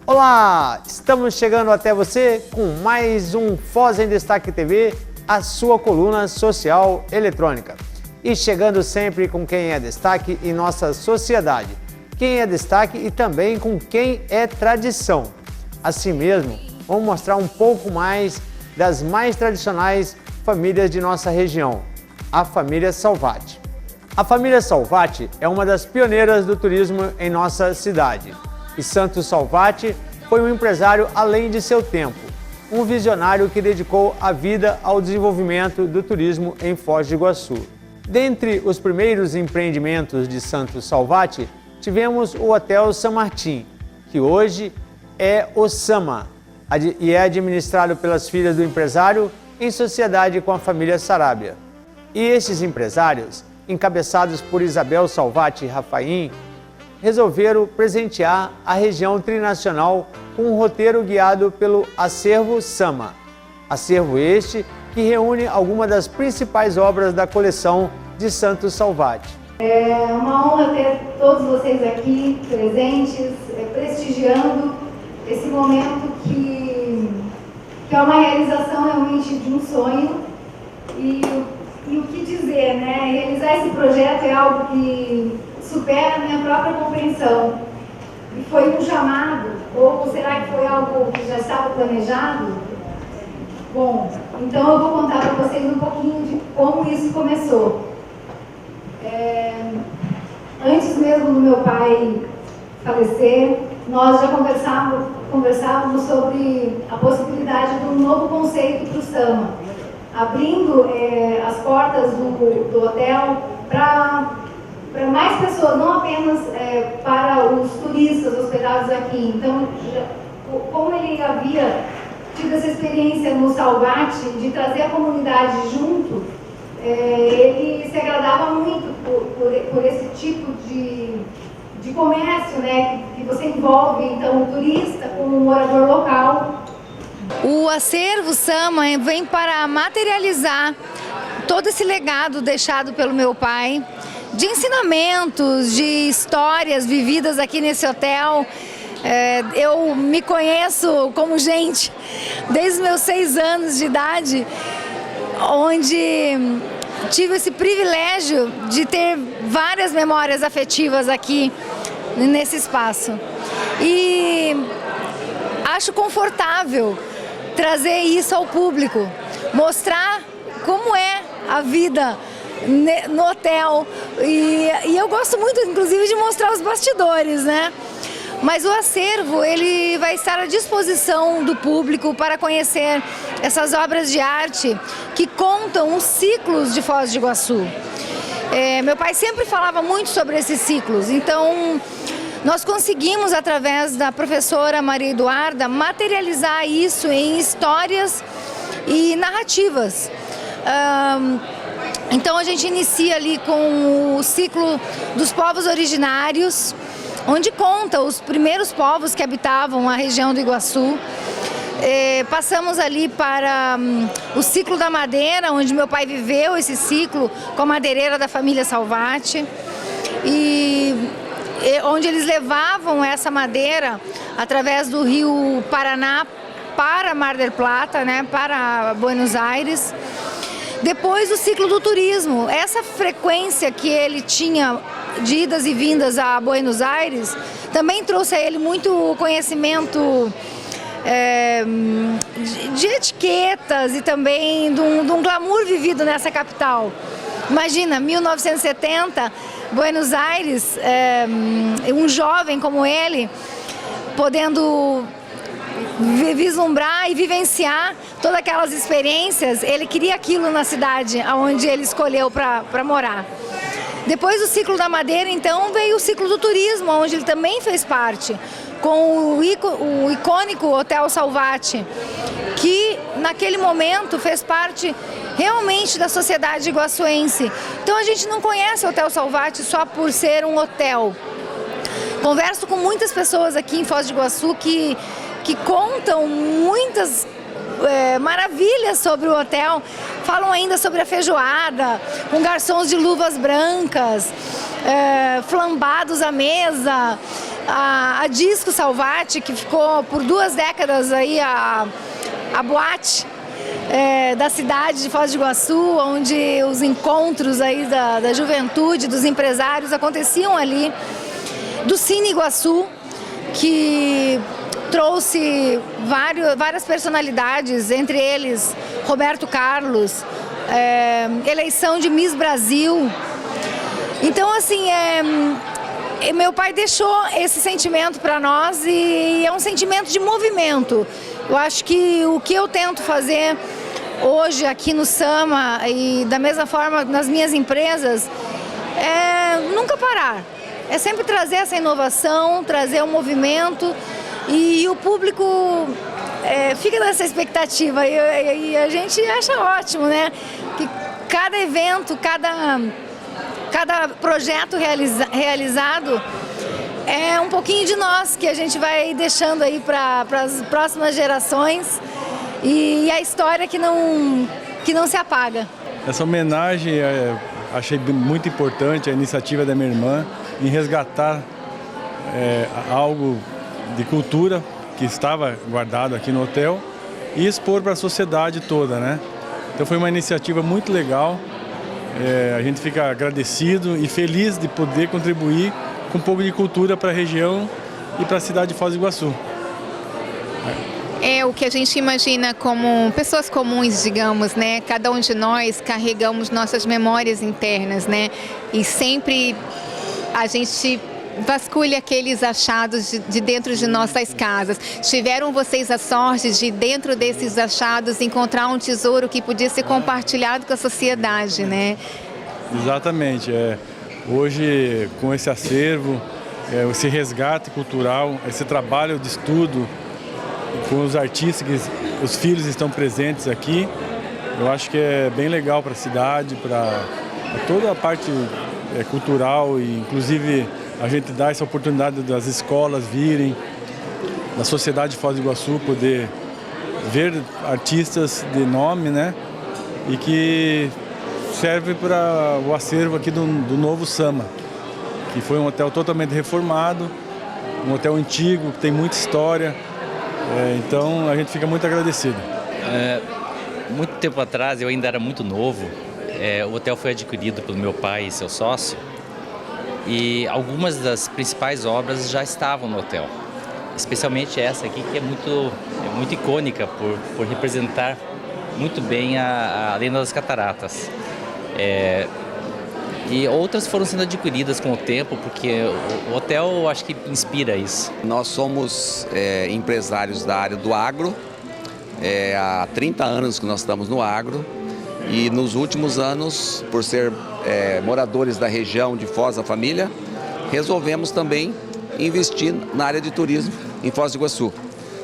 Olá, estamos chegando até você com mais um Foz em Destaque TV, a sua coluna social eletrônica. E chegando sempre com quem é destaque em nossa sociedade, quem é destaque e também com quem é tradição. Assim mesmo, vamos mostrar um pouco mais das mais tradicionais famílias de nossa região, a família Salvati. A família Salvati é uma das pioneiras do turismo em nossa cidade. E Santos Salvati foi um empresário além de seu tempo, um visionário que dedicou a vida ao desenvolvimento do turismo em Foz do Iguaçu. Dentre os primeiros empreendimentos de Santos Salvati, tivemos o Hotel San Martín, que hoje é o Sama, e é administrado pelas filhas do empresário em sociedade com a família Sarabia. E estes empresários, encabeçados por Isabel Salvati Rafaim, resolveram presentear a região trinacional com um roteiro guiado pelo Acervo Sama. Acervo este que reúne algumas das principais obras da coleção de Santos Salvati. É uma honra ter todos vocês aqui presentes, prestigiando esse momento que é uma realização realmente de um sonho. E o que dizer, né? Realizar esse projeto é algo que supera a minha própria compreensão. E foi um chamado, ou será que foi algo que já estava planejado? Bom, então eu vou contar para vocês um pouquinho de como isso começou. Antes mesmo do meu pai falecer, nós já conversávamos sobre a possibilidade de um novo conceito para o Sama, abrindo as portas do hotel para mais pessoas, não apenas para os turistas hospedados aqui. Então, como ele havia tido essa experiência no Salvati de trazer a comunidade junto, ele se agradava muito por esse tipo de comércio, né, que você envolve então o turista com o morador local. O Acervo Sama vem para materializar todo esse legado deixado pelo meu pai, de ensinamentos, de histórias vividas aqui nesse hotel. Eu me conheço como gente desde os meus 6 anos de idade, onde tive esse privilégio de ter várias memórias afetivas aqui nesse espaço. E acho confortável trazer isso ao público, mostrar como é a vida no hotel. E eu gosto muito, inclusive, de mostrar os bastidores, né? Mas o acervo, ele vai estar à disposição do público para conhecer essas obras de arte que contam os ciclos de Foz do Iguaçu. Meu pai sempre falava muito sobre esses ciclos, então nós conseguimos, através da professora Maria Eduarda, materializar isso em histórias e narrativas. Então a gente inicia ali com o ciclo dos povos originários, onde conta os primeiros povos que habitavam a região do Iguaçu. Passamos ali para o ciclo da madeira, onde meu pai viveu esse ciclo com a madeireira da família Salvati, e onde eles levavam essa madeira através do rio Paraná para Mar del Plata, né, para Buenos Aires. Depois o ciclo do turismo, essa frequência que ele tinha de idas e vindas a Buenos Aires, também trouxe a ele muito conhecimento de etiquetas e também de um glamour vivido nessa capital. Imagina, 1970, Buenos Aires, um jovem como ele, podendo vislumbrar e vivenciar todas aquelas experiências. Ele queria aquilo na cidade onde ele escolheu para morar. Depois do ciclo da madeira, então, veio o ciclo do turismo, onde ele também fez parte, com o icônico Hotel Salvati, que naquele momento fez parte realmente da sociedade iguaçuense. Então a gente não conhece o Hotel Salvati só por ser um hotel. Converso com muitas pessoas aqui em Foz do Iguaçu que contam muitas maravilhas sobre o hotel, falam ainda sobre a feijoada, com garçons de luvas brancas, flambados à mesa, a Disco Salvati, que ficou por 2 décadas aí a boate da cidade de Foz do Iguaçu, onde os encontros aí da juventude, dos empresários aconteciam ali, do Cine Iguaçu, que trouxe várias personalidades, entre eles Roberto Carlos, eleição de Miss Brasil. Então, assim, meu pai deixou esse sentimento para nós e é um sentimento de movimento. Eu acho que o que eu tento fazer hoje aqui no Sama e da mesma forma nas minhas empresas é nunca parar. É sempre trazer essa inovação, trazer o movimento e o público fica nessa expectativa e a gente acha ótimo, né? Que cada evento, cada projeto realizado é um pouquinho de nós que a gente vai deixando aí para as próximas gerações e a história que não se apaga. Essa homenagem achei muito importante, a iniciativa da minha irmã em resgatar algo de cultura que estava guardado aqui no hotel e expor para a sociedade toda, né? Então foi uma iniciativa muito legal, a gente fica agradecido e feliz de poder contribuir com um pouco de cultura para a região e para a cidade de Foz do Iguaçu. É o que a gente imagina como pessoas comuns, digamos, né? Cada um de nós carregamos nossas memórias internas, né? E sempre a gente vasculha aqueles achados de dentro de nossas casas. Tiveram vocês a sorte de, dentro desses achados, encontrar um tesouro que podia ser compartilhado com a sociedade, né? Exatamente. Hoje, com esse acervo, esse resgate cultural, esse trabalho de estudo com os artistas, que os filhos estão presentes aqui, eu acho que é bem legal para a cidade, para toda a parte cultural e, inclusive, a gente dá essa oportunidade das escolas virem, da sociedade de Foz do Iguaçu poder ver artistas de nome, né? E que serve para o acervo aqui do novo Sama, que foi um hotel totalmente reformado, um hotel antigo, que tem muita história, então a gente fica muito agradecido. Muito tempo atrás, eu ainda era muito novo, o hotel foi adquirido pelo meu pai e seu sócio, e algumas das principais obras já estavam no hotel, especialmente essa aqui, que é muito icônica por representar muito bem a lenda das cataratas. E outras foram sendo adquiridas com o tempo, porque o hotel, eu acho que inspira isso. Nós somos empresários da área do agro, há 30 anos que nós estamos no agro, e nos últimos anos, por ser moradores da região de Foz da Família, resolvemos também investir na área de turismo em Foz do Iguaçu.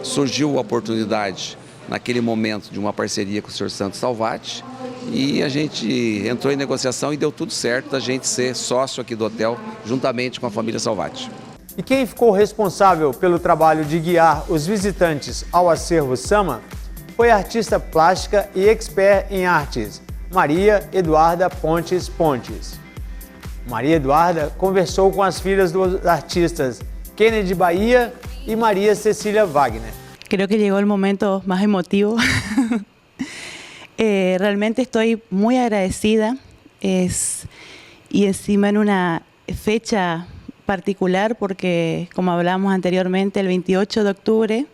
Surgiu a oportunidade, naquele momento, de uma parceria com o Sr. Santos Salvati, e a gente entrou em negociação e deu tudo certo da gente ser sócio aqui do hotel, juntamente com a família Salvati. E quem ficou responsável pelo trabalho de guiar os visitantes ao acervo Sama foi a artista plástica e expert em artes, Maria Eduarda Pontes Pontes. Maria Eduarda conversou com as filhas dos artistas Kennedy Bahia y María Cecilia Wagner. Creo que llegó el momento más emotivo. Realmente estoy muy agradecida y encima en una fecha particular porque, como hablábamos anteriormente, el 28 de octubre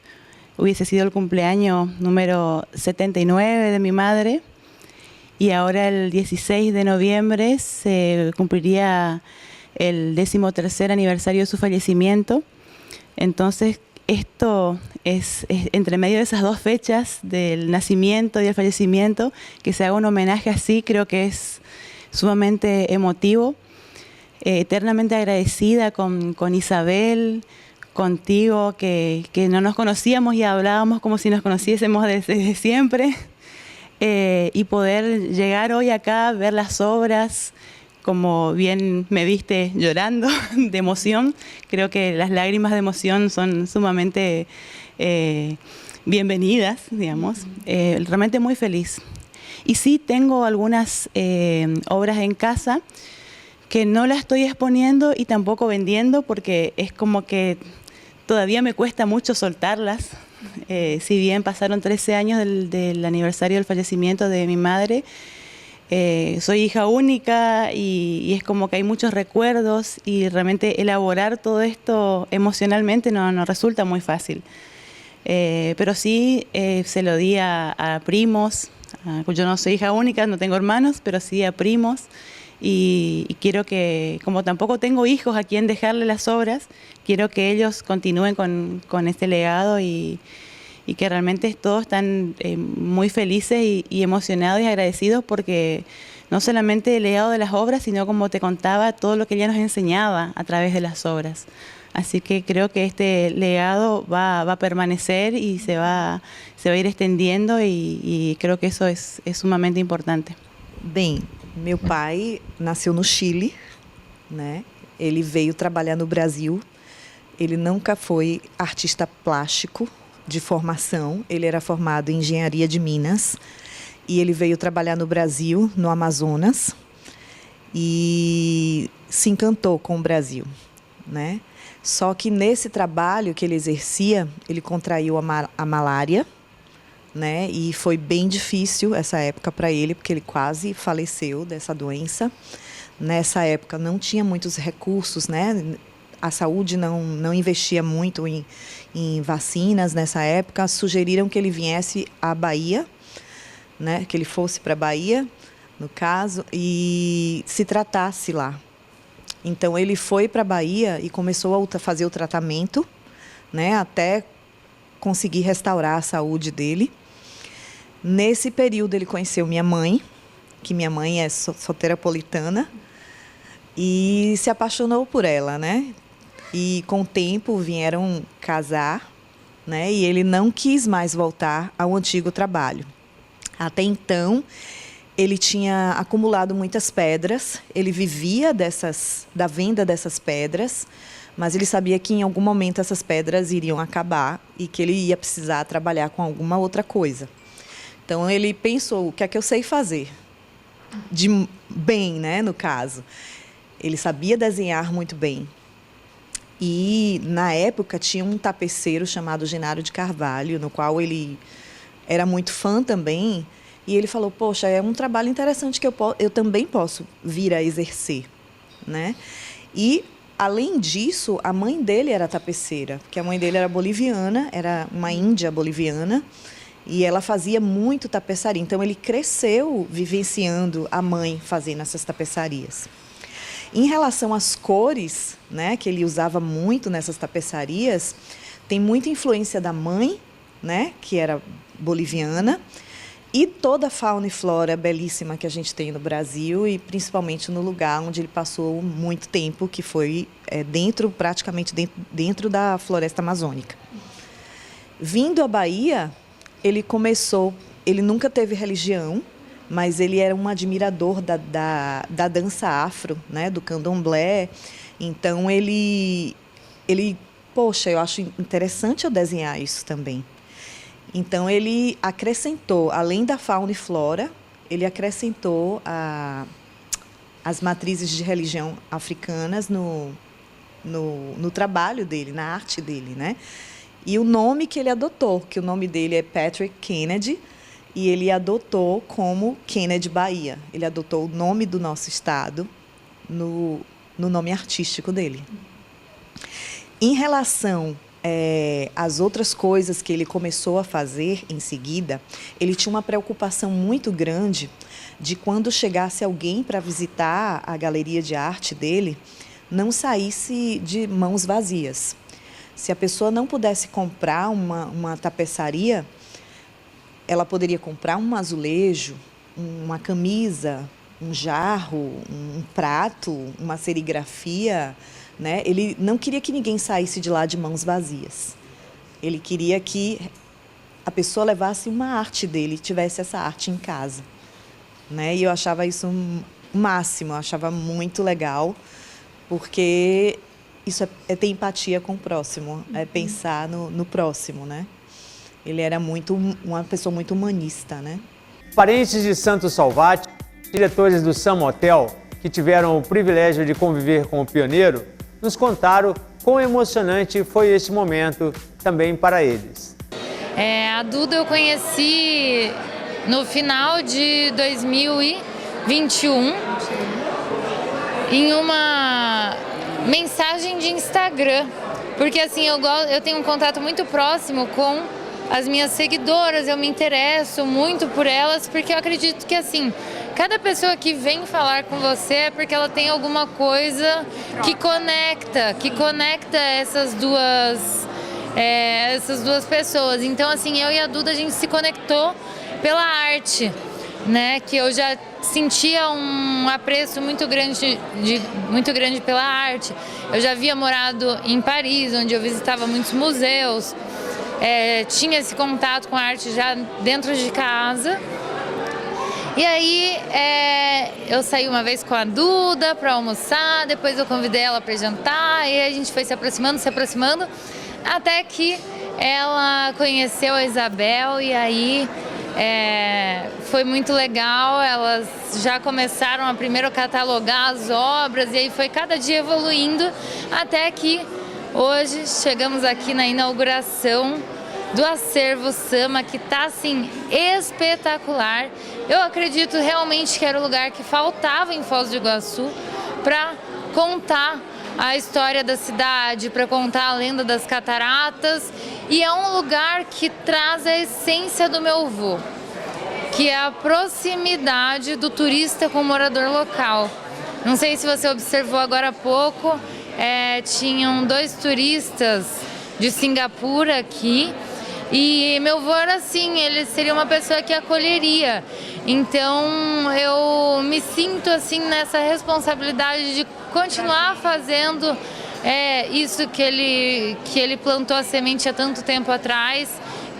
hubiese sido el cumpleaños número 79 de mi madre y ahora el 16 de noviembre se cumpliría el 13º aniversario de su fallecimiento. Entonces, esto es entre medio de esas dos fechas, del nacimiento y el fallecimiento, que se haga un homenaje así, creo que es sumamente emotivo. Eternamente agradecida con Isabel, contigo, que no nos conocíamos y hablábamos como si nos conociésemos desde siempre. Y poder llegar hoy acá, ver las obras, como bien me viste llorando de emoción. Creo que las lágrimas de emoción son sumamente bienvenidas, digamos. Realmente muy feliz. Y sí, tengo algunas obras en casa que no la estoy exponiendo y tampoco vendiendo porque es como que todavía me cuesta mucho soltarlas. Si bien pasaron 13 años del aniversario del fallecimiento de mi madre, soy hija única y es como que hay muchos recuerdos y realmente elaborar todo esto emocionalmente no resulta muy fácil. Pero sí se lo di a primos. Yo no soy hija única, no tengo hermanos, pero sí a primos. Y quiero que, como tampoco tengo hijos a quien dejarle las obras, quiero que ellos continúen con este legado y que realmente todos están muy felices y emocionados y agradecidos porque no solamente el legado de las obras, sino como te contaba, todo lo que ella nos enseñaba a través de las obras. Así que creo que este legado va a permanecer y se va a ir extendiendo y creo que eso es sumamente importante. Bem, meu pai nasceu no Chile, né? Ele veio trabalhar no Brasil. Ele nunca foi artista plástico de formação. Ele era formado em engenharia de Minas e ele veio trabalhar no Brasil, no Amazonas, e se encantou com o Brasil, né? Só que nesse trabalho que ele exercia, ele contraiu a malária, né? E foi bem difícil essa época para ele, porque ele quase faleceu dessa doença. Nessa época não tinha muitos recursos, né? A saúde não investia muito em vacinas nessa época. Sugeriram que ele viesse à Bahia, né? Que ele fosse para a Bahia, no caso, e se tratasse lá. Então ele foi para a Bahia e começou a fazer o tratamento, né? Até conseguir restaurar a saúde dele. Nesse período ele conheceu minha mãe, que minha mãe é soteropolitana, e se apaixonou por ela, né? E com o tempo vieram casar, né? E ele não quis mais voltar ao antigo trabalho. Até então, ele tinha acumulado muitas pedras, ele vivia da venda dessas pedras, mas ele sabia que em algum momento essas pedras iriam acabar e que ele ia precisar trabalhar com alguma outra coisa. Então ele pensou, o que é que eu sei fazer? De bem, né, no caso. Ele sabia desenhar muito bem. E, na época, tinha um tapeceiro chamado Genário de Carvalho, no qual ele era muito fã também. E ele falou, poxa, é um trabalho interessante que eu também posso vir a exercer, né? E, além disso, a mãe dele era tapeceira, porque a mãe dele era boliviana, era uma índia boliviana, e ela fazia muito tapeçaria. Então, ele cresceu vivenciando a mãe fazendo essas tapeçarias. Em relação às cores, né, que ele usava muito nessas tapeçarias, tem muita influência da mãe, né, que era boliviana, e toda a fauna e flora belíssima que a gente tem no Brasil e principalmente no lugar onde ele passou muito tempo, que foi praticamente dentro da floresta amazônica. Vindo à Bahia, ele nunca teve religião, mas ele era um admirador da dança afro, né, do candomblé. Então, poxa, eu acho interessante eu desenhar isso também. Então, ele acrescentou, além da fauna e flora, ele acrescentou as matrizes de religião africanas no trabalho dele, na arte dele, né? E o nome que ele adotou, que o nome dele é Patrick Kennedy, e ele adotou como Kennedy Bahia. Ele adotou o nome do nosso estado no nome artístico dele. Em relação às outras coisas que ele começou a fazer em seguida, ele tinha uma preocupação muito grande de quando chegasse alguém para visitar a galeria de arte dele, não saísse de mãos vazias. Se a pessoa não pudesse comprar uma tapeçaria, ela poderia comprar um azulejo, uma camisa, um jarro, um prato, uma serigrafia, né? Ele não queria que ninguém saísse de lá de mãos vazias. Ele queria que a pessoa levasse uma arte dele, tivesse essa arte em casa, né? E eu achava isso o máximo, eu achava muito legal, porque isso é ter empatia com o próximo, é pensar no próximo, né? Ele era uma pessoa muito humanista, né? Parentes de Santos Salvati, diretores do Sam Hotel, que tiveram o privilégio de conviver com o pioneiro, nos contaram quão emocionante foi esse momento também para eles. A Duda eu conheci no final de 2021 em uma mensagem de Instagram, porque assim eu tenho um contato muito próximo com as minhas seguidoras, eu me interesso muito por elas, porque eu acredito que assim, cada pessoa que vem falar com você é porque ela tem alguma coisa que conecta essas duas pessoas. Então assim, eu e a Duda a gente se conectou pela arte, né? Que eu já sentia um apreço muito grande pela arte. Eu já havia morado em Paris, onde eu visitava muitos museus, tinha esse contato com a arte já dentro de casa. E aí eu saí uma vez com a Duda para almoçar, depois eu convidei ela para jantar, e a gente foi se aproximando, até que ela conheceu a Isabel, e aí foi muito legal. Elas já começaram a primeiro catalogar as obras, e aí foi cada dia evoluindo, até que hoje chegamos aqui na inauguração do Acervo Sama, que está assim espetacular. Eu acredito realmente que era o lugar que faltava em Foz do Iguaçu para contar a história da cidade, para contar a lenda das cataratas, e é um lugar que traz a essência do meu avô, que é a proximidade do turista com o morador local. Não sei se você observou agora há pouco, tinham 2 turistas de Singapura aqui, e meu avô era assim, ele seria uma pessoa que acolheria. Então eu me sinto assim nessa responsabilidade de continuar fazendo isso que ele plantou a semente há tanto tempo atrás,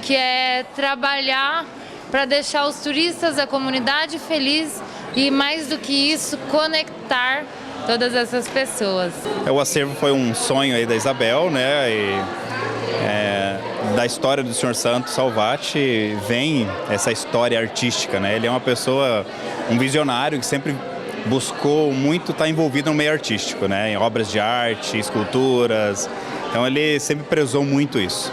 que é trabalhar para deixar os turistas, a comunidade feliz, e mais do que isso, conectar todas essas pessoas. O acervo foi um sonho aí da Isabel, né? Da história do Sr. Santo Salvati vem essa história artística, né? Ele é uma pessoa, um visionário que sempre buscou muito estar envolvido no meio artístico, né? Em obras de arte, esculturas. Então ele sempre prezou muito isso.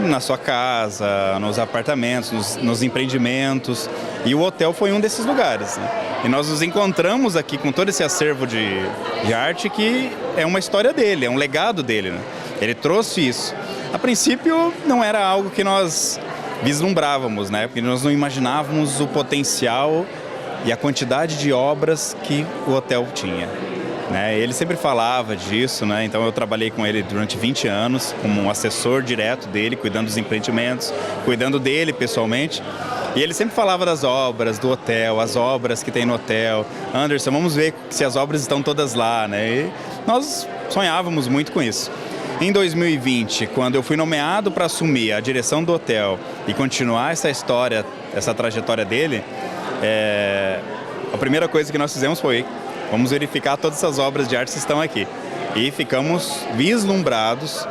Na sua casa, nos apartamentos, nos empreendimentos. E o hotel foi um desses lugares, né? E nós nos encontramos aqui com todo esse acervo de arte que é uma história dele, é um legado dele, né? Ele trouxe isso. A princípio não era algo que nós vislumbrávamos, né? Porque nós não imaginávamos o potencial e a quantidade de obras que o hotel tinha, né? Ele sempre falava disso, né? Então eu trabalhei com ele durante 20 anos como um assessor direto dele, cuidando dos empreendimentos, cuidando dele pessoalmente. E ele sempre falava das obras do hotel, as obras que tem no hotel. Anderson, vamos ver se as obras estão todas lá, né? E nós sonhávamos muito com isso. Em 2020, quando eu fui nomeado para assumir a direção do hotel e continuar essa história, essa trajetória dele, a primeira coisa que nós fizemos foi: vamos verificar todas essas obras de arte que estão aqui. E ficamos vislumbrados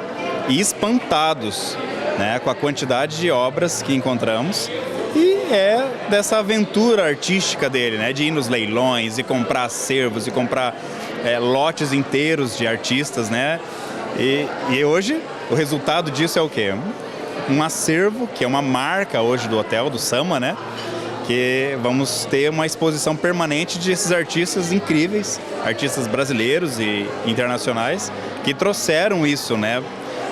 e espantados, né, com a quantidade de obras que encontramos. E é dessa aventura artística dele, né, de ir nos leilões e comprar acervos e comprar lotes inteiros de artistas, né? E hoje o resultado disso é o quê? Um acervo, que é uma marca hoje do hotel, do Sama, né? Que vamos ter uma exposição permanente desses artistas incríveis, artistas brasileiros e internacionais, que trouxeram isso, né?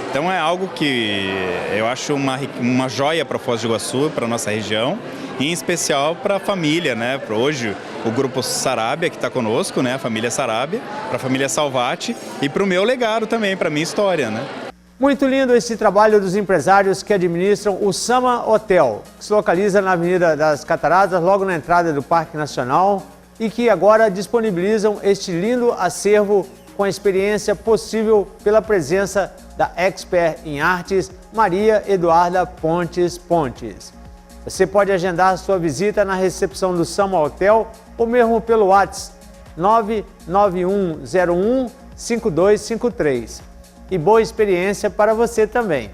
Então é algo que eu acho uma joia para Foz do Iguaçu, para a nossa região, e em especial para a família, né? Para hoje o grupo Sarabia, que está conosco, né? A família Sarabia, para a família Salvati e para o meu legado também, para a minha história, né? Muito lindo esse trabalho dos empresários que administram o Sama Hotel, que se localiza na Avenida das Cataratas, logo na entrada do Parque Nacional, e que agora disponibilizam este lindo acervo com a experiência possível pela presença da expert em artes, Maria Eduarda Pontes. Você pode agendar sua visita na recepção do Sama Hotel ou mesmo pelo WhatsApp 99101 5253. E boa experiência para você também.